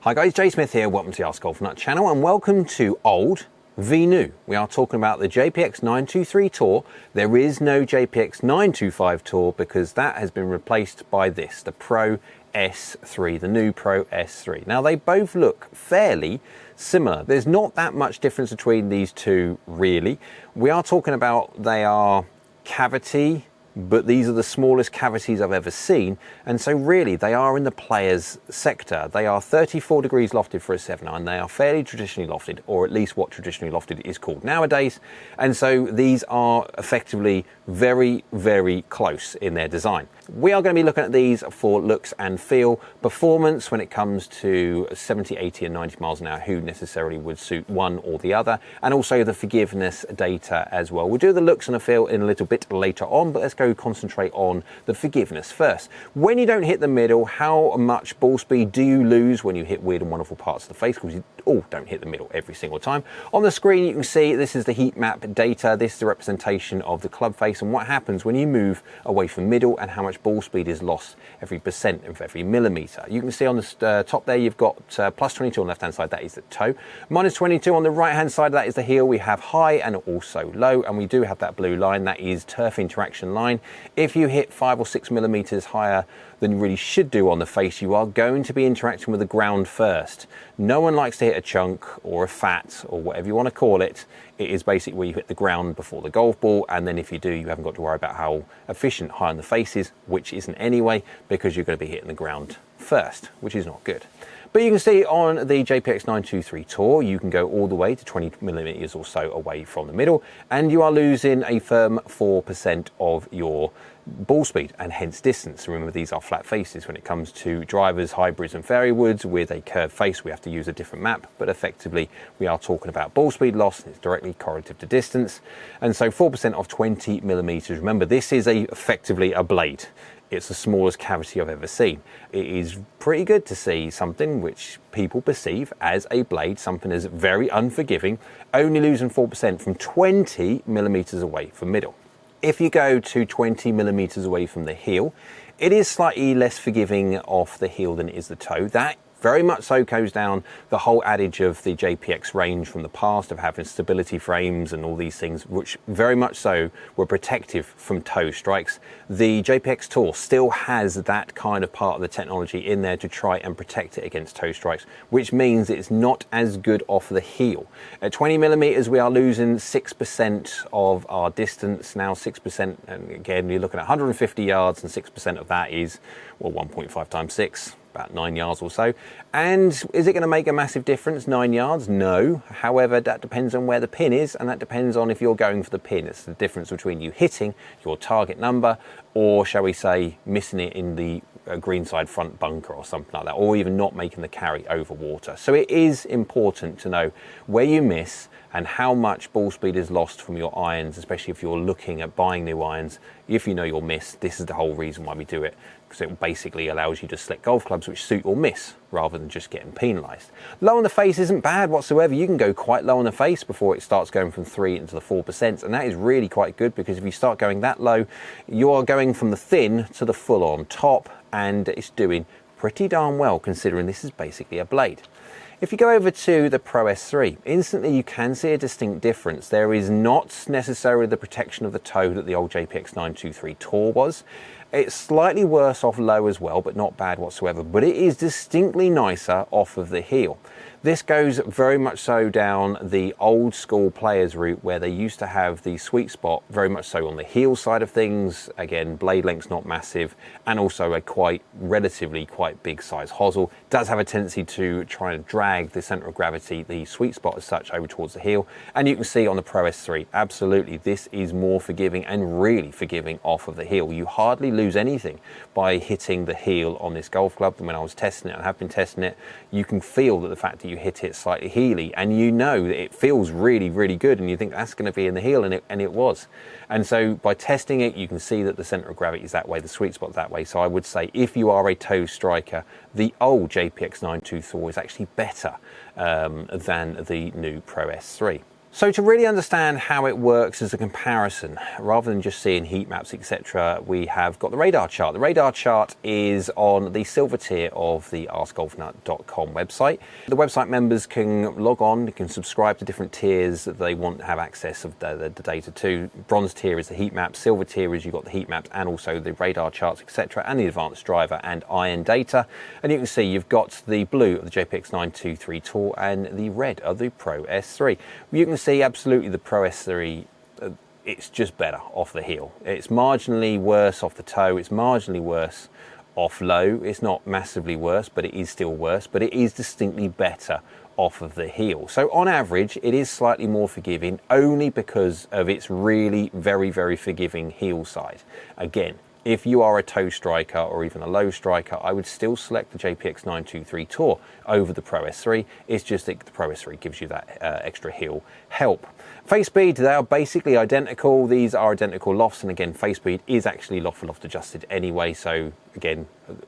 Hi guys, Jay Smith here, welcome to the AskGolfNut channel and welcome to Old v New. We are talking about the JPX 923 Tour. There is no JPX 925 Tour because that has been replaced by this, the Pro S3, the new Pro S3. Now they both look fairly similar. There's not that much difference between these two really. We are talking about they are cavity, but these are the smallest cavities I've ever seen, and so really they are in the players sector. They are 34 degrees lofted for a 7-iron. They are fairly traditionally lofted, or at least what traditionally lofted is called nowadays, and so these are effectively very, very close in their design. We are going to be looking at these for looks and feel. Performance when it comes to 70, 80 and 90 miles an hour, who necessarily would suit one or the other, and also the forgiveness data as well. We'll do the looks and the feel in a little bit later on, but let's go concentrate on the forgiveness first. When you don't hit the middle, how much ball speed do you lose when you hit weird and wonderful parts of the face? Because you all don't hit the middle every single time. On the screen you can see this is the heat map data. This is the representation of the club face and what happens when you move away from middle and how much ball speed is lost every percent of every millimeter. You can see on the top there you've got plus 22 on the left hand side, that is the toe. Minus 22 on the right hand side, that is the heel. We have high and also low, and we do have that blue line, that is turf interaction line. If you hit 5 or 6 millimeters higher than you really should do on the face, you are going to be interacting with the ground first. No one likes to hit a chunk or a fat or whatever you want to call it. It is basically where you hit the ground before the golf ball, and then if you do, you haven't got to worry about how efficient high on the face is, which isn't anyway, because you're going to be hitting the ground first, which is not good. But you can see on the JPX 923 Tour, you can go all the way to 20 millimeters or so away from the middle, and you are losing a firm 4% of your ball speed and hence distance. Remember, these are flat faces. When it comes to drivers, hybrids and fairway woods with a curved face, we have to use a different map, but effectively we are talking about ball speed loss. It's directly correlative to distance, and so 4% of 20 millimeters. Remember, this is effectively a blade. It's the smallest cavity I've ever seen. It is pretty good to see something which people perceive as a blade, something as very unforgiving, only losing 4% from 20 millimeters away from middle. If you go to 20 millimeters away from the heel, it is slightly less forgiving off the heel than it is the toe. That very much so goes down the whole adage of the JPX range from the past of having stability frames and all these things, which very much so were protective from toe strikes. The JPX Tour still has that kind of part of the technology in there to try and protect it against toe strikes, which means it's not as good off the heel. At 20 millimeters, we are losing 6% of our distance now, 6%, and again, you're looking at 150 yards, and 6% of that is, well, 1.5 times 6. About 9 yards or so. And is it going to make a massive difference, 9 yards? No. However, that depends on where the pin is, and that depends on if you're going for the pin. It's the difference between you hitting your target number or, shall we say, missing it in the greenside front bunker or something like that, or even not making the carry over water. So it is important to know where you miss and how much ball speed is lost from your irons, especially if you're looking at buying new irons. If you know you'll miss, this is the whole reason why we do it, because it basically allows you to select golf clubs which suit or miss rather than just getting penalised. Low on the face isn't bad whatsoever. You can go quite low on the face before it starts going from 3 into the 4%, and that is really quite good, because if you start going that low, you are going from the thin to the full on top, and it's doing pretty darn well considering this is basically a blade. If you go over to the Pro S3, instantly you can see a distinct difference. There is not necessarily the protection of the toe that the old JPX 923 Tour was. It's slightly worse off low as well, but not bad whatsoever, but it is distinctly nicer off of the heel. This goes very much so down the old school players route, where they used to have the sweet spot very much so on the heel side of things. Again, blade length's not massive, and also a relatively quite big size hosel. Does have a tendency to try and drag the center of gravity, the sweet spot as such, over towards the heel. And you can see on the Pro S3, absolutely, this is more forgiving and really forgiving off of the heel. You hardly lose anything by hitting the heel on this golf club. And when I was testing it, and have been testing it, you can feel that the fact that you hit it slightly heely, and you know that it feels really, really good, and you think that's going to be in the heel, and it was. And so by testing it, you can see that the center of gravity is that way, the sweet spot's that way. So I would say if you are a toe striker, the old JPX 923 is actually better than the new Pro S3. So to really understand how it works as a comparison, rather than just seeing heat maps, etc., we have got the radar chart. The radar chart is on the silver tier of the AskGolfNut.com website. The website members can log on, they can subscribe to different tiers that they want to have access of the data to. Bronze tier is the heat maps, silver tier is you've got the heat maps and also the radar charts, etc., and the advanced driver and iron data. And you can see you've got the blue of the JPX 923 Tour and the red of the Pro S3. You can see absolutely the Pro S3, it's just better off the heel. It's marginally worse off the toe, it's marginally worse off low. It's not massively worse, but it is still worse, but it is distinctly better off of the heel. So on average, it is slightly more forgiving only because of its really very, very forgiving heel side. Again, if you are a toe striker or even a low striker, I would still select the JPX 923 Tour over the Pro S3. It's just that the Pro S3 gives you that extra heel help. Face speed, they are basically identical. These are identical lofts, and again, face speed is actually loft for loft adjusted anyway, so again,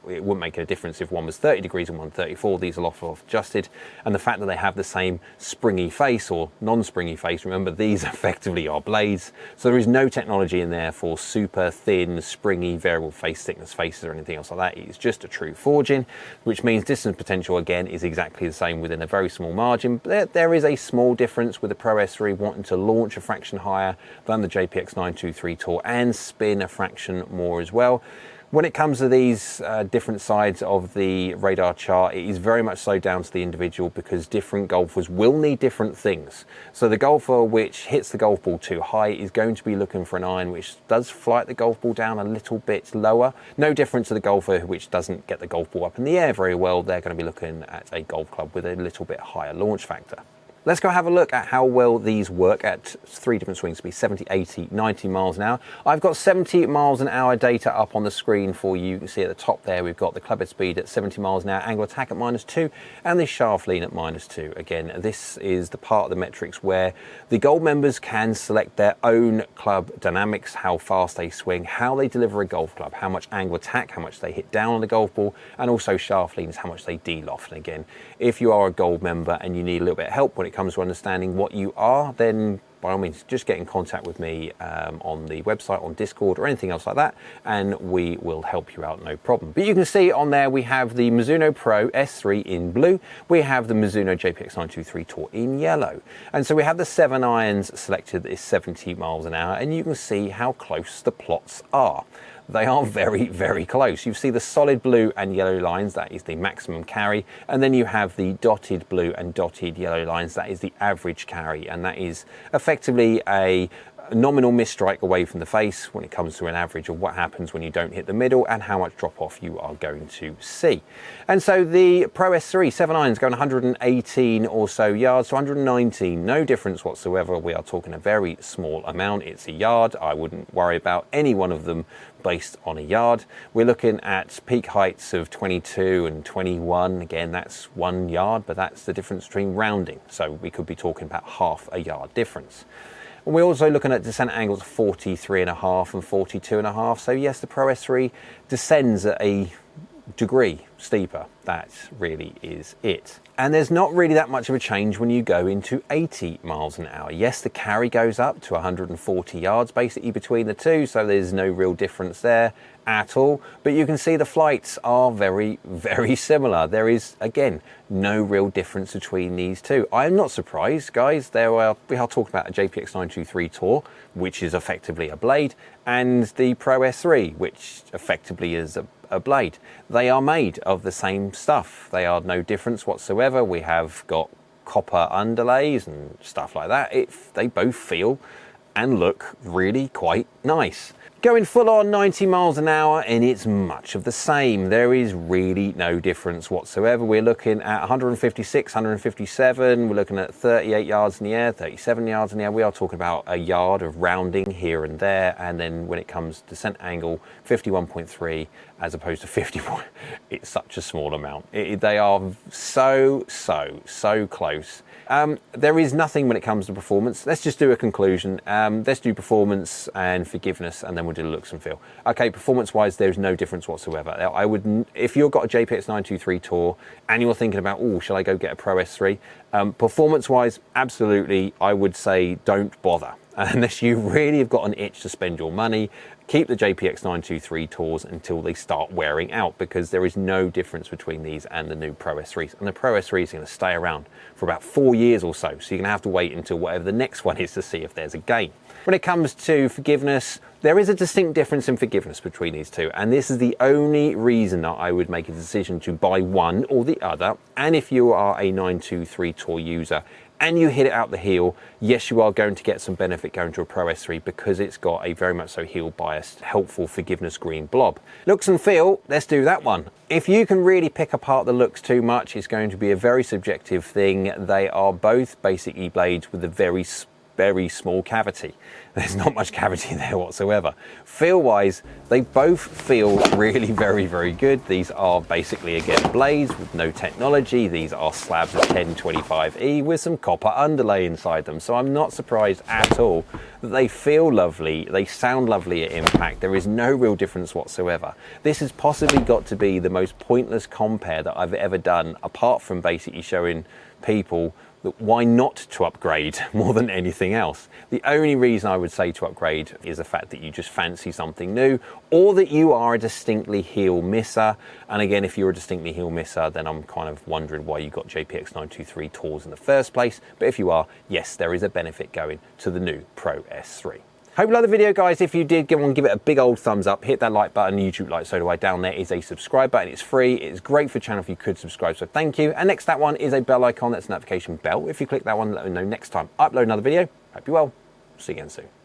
it wouldn't make a difference if one was 30 degrees and one 34. These are loft for loft adjusted, and the fact that they have the same springy face or non-springy face, remember these effectively are blades, so there is no technology in there for super thin, springy, variable face thickness faces or anything else like that. It's just a true forging, which means distance potential again is exactly the same within a very small margin. There is a small difference with the Pro S3 wanting to launch a fraction higher than the JPX 923 Tour and spin a fraction more as well. When it comes to these different sides of the radar chart, it is very much so down to the individual because different golfers will need different things. So the golfer which hits the golf ball too high is going to be looking for an iron which does flight the golf ball down a little bit lower. No different to the golfer which doesn't get the golf ball up in the air very well. They're going to be looking at a golf club with a little bit higher launch factor. Let's go have a look at how well these work at three different swing speeds, 70, 80, 90 miles an hour. I've got 70 miles an hour data up on the screen for you. You can see at the top there, we've got the club head speed at 70 miles an hour, angle attack at -2, and the shaft lean at -2. Again, this is the part of the metrics where the gold members can select their own club dynamics, how fast they swing, how they deliver a golf club, how much angle attack, how much they hit down on the golf ball, and also shaft leans, how much they de-loft. And again, if you are a gold member and you need a little bit of help when it comes to understanding what you are, then by all means just get in contact with me on the website, on Discord or anything else like that, and we will help you out, no problem. But you can see on there we have the Mizuno Pro S3 in blue, we have the Mizuno JPX 923 Tour in yellow, and so we have the 7 irons selected that is 70 miles an hour, and you can see how close the plots are. They are very, very close. You see the solid blue and yellow lines, that is the maximum carry, and then you have the dotted blue and dotted yellow lines, that is the average carry, and that is effectively a nominal misstrike away from the face when it comes to an average of what happens when you don't hit the middle and how much drop off you are going to see. And so the Pro S3 7 irons going 118 or so yards to 119, no difference whatsoever. We are talking a very small amount. It's a yard. I wouldn't worry about any one of them based on a yard. We're looking at peak heights of 22 and 21. Again, that's 1 yard, but that's the difference between rounding. So we could be talking about half a yard difference. And we're also looking at descent angles of 43.5 and 42.5. So yes, the Pro S3 descends at a degree steeper. That really is it. And there's not really that much of a change when you go into 80 miles an hour. Yes, the carry goes up to 140 yards basically between the two, so there's no real difference there at all. But you can see the flights are very, very similar. There is, again, no real difference between these two. I'm not surprised, guys. We are talking about a JPX 923 Tour, which is effectively a blade, and the Pro S3, which effectively is a blade. They are made of the same stuff. They are no difference whatsoever. We have got copper underlays and stuff like that. They both feel and look really quite nice. Going full on 90 miles an hour, and it's much of the same. There is really no difference whatsoever. We're looking at 156, 157. We're looking at 38 yards in the air, 37 yards in the air. We are talking about a yard of rounding here and there. And then when it comes to descent angle, 51.3 as opposed to 51. It's such a small amount. They are so close. There is nothing when it comes to performance. Let's just do a conclusion. Let's do performance and forgiveness, and then we'll do the looks and feel. Okay, performance-wise, there's no difference whatsoever. I would, if you've got a JPX 923 Tour and you're thinking about, oh, shall I go get a Pro S3? Performance-wise, absolutely, I would say don't bother. Unless you really have got an itch to spend your money, keep the JPX 923 Tours until they start wearing out, because there is no difference between these and the new Pro S3s. And the Pro S3 is going to stay around for about 4 years or so, so you're going to have to wait until whatever the next one is to see if there's a gain. When it comes to forgiveness, there is a distinct difference in forgiveness between these two, and this is the only reason that I would make a decision to buy one or the other. And if you are a 923 Tour user and you hit it out the heel, yes, you are going to get some benefit going to a Pro S3 because it's got a very much so heel biased, helpful forgiveness green blob. Looks and feel, let's do that one. If you can really pick apart the looks too much, it's going to be a very subjective thing. They are both basically blades with a very small cavity. There's not much cavity there whatsoever. Feel wise, they both feel really very good. These are basically, again, blades with no technology. These are slabs of 1025E with some copper underlay inside them. So I'm not surprised at all that they feel lovely. They sound lovely at impact. There is no real difference whatsoever. This has possibly got to be the most pointless compare that I've ever done, apart from basically showing people that why not to upgrade more than anything else. The only reason I would say to upgrade is the fact that you just fancy something new, or that you are a distinctly heel misser. And again, if you're a distinctly heel misser, then I'm kind of wondering why you got JPX 923 Tours in the first place. But if you are, yes, there is a benefit going to the new Pro S3. Hope you liked the video, guys. If you did, give it a big old thumbs up, hit that like button, YouTube like, so do I. Down there is a subscribe button. It's free. It's great for the channel if you could subscribe, so thank you. And next to that one is a bell icon. That's a notification bell. If you click that one, let me know next time I upload another video. Hope you're well. See you again soon.